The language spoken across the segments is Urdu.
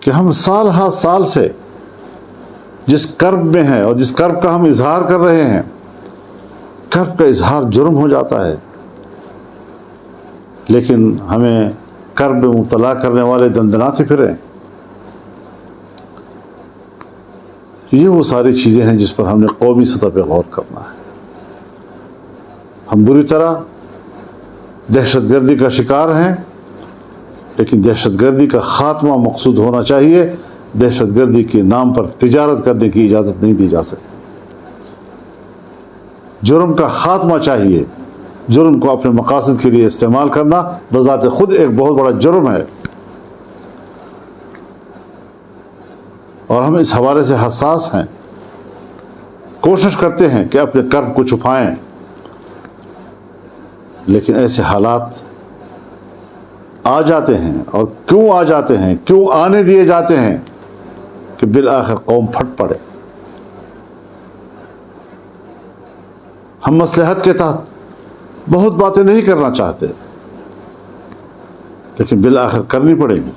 کہ ہم سال ہر سال سے جس کرب میں ہیں اور جس کرب کا ہم اظہار کر رہے ہیں، کرب کا اظہار جرم ہو جاتا ہے، لیکن ہمیں کرب میں مبتلا کرنے والے دندناتے پھریں۔ یہ وہ ساری چیزیں ہیں جس پر ہم نے قومی سطح پہ غور کرنا ہے۔ ہم بری طرح دہشت گردی کا شکار ہیں، لیکن دہشت گردی کا خاتمہ مقصود ہونا چاہیے۔ دہشت گردی کے نام پر تجارت کرنے کی اجازت نہیں دی جا سکتی۔ جرم کا خاتمہ چاہیے۔ جرم کو اپنے مقاصد کے لیے استعمال کرنا بذات خود ایک بہت بڑا جرم ہے، اور ہم اس حوالے سے حساس ہیں، کوشش کرتے ہیں کہ اپنے کرب کو چھپائیں، لیکن ایسے حالات آ جاتے ہیں، اور کیوں آ جاتے ہیں، کیوں آنے دیے جاتے ہیں کہ بالآخر قوم پھٹ پڑے۔ ہم مصلحت کے تحت بہت باتیں نہیں کرنا چاہتے، لیکن بالآخر کرنی پڑے گی۔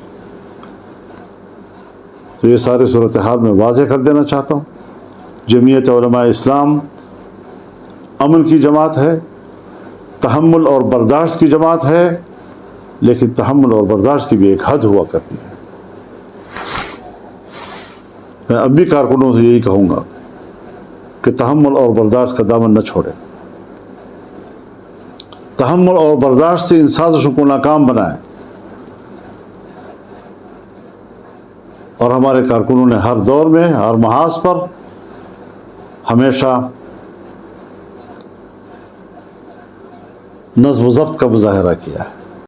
تو یہ ساری صورتحال میں واضح کر دینا چاہتا ہوں، جمعیت علماء اسلام امن کی جماعت ہے، تحمل اور برداشت کی جماعت ہے، لیکن تحمل اور برداشت کی بھی ایک حد ہوا کرتی ہے۔ میں اب بھی کارکنوں سے یہی کہوں گا کہ تحمل اور برداشت کا دامن نہ چھوڑیں، تحمل اور برداشت سے ان سازشوں کو ناکام بنائیں، اور ہمارے کارکنوں نے ہر دور میں، ہر محاذ پر ہمیشہ نظم و ضبط کا مظاہرہ کیا ہے۔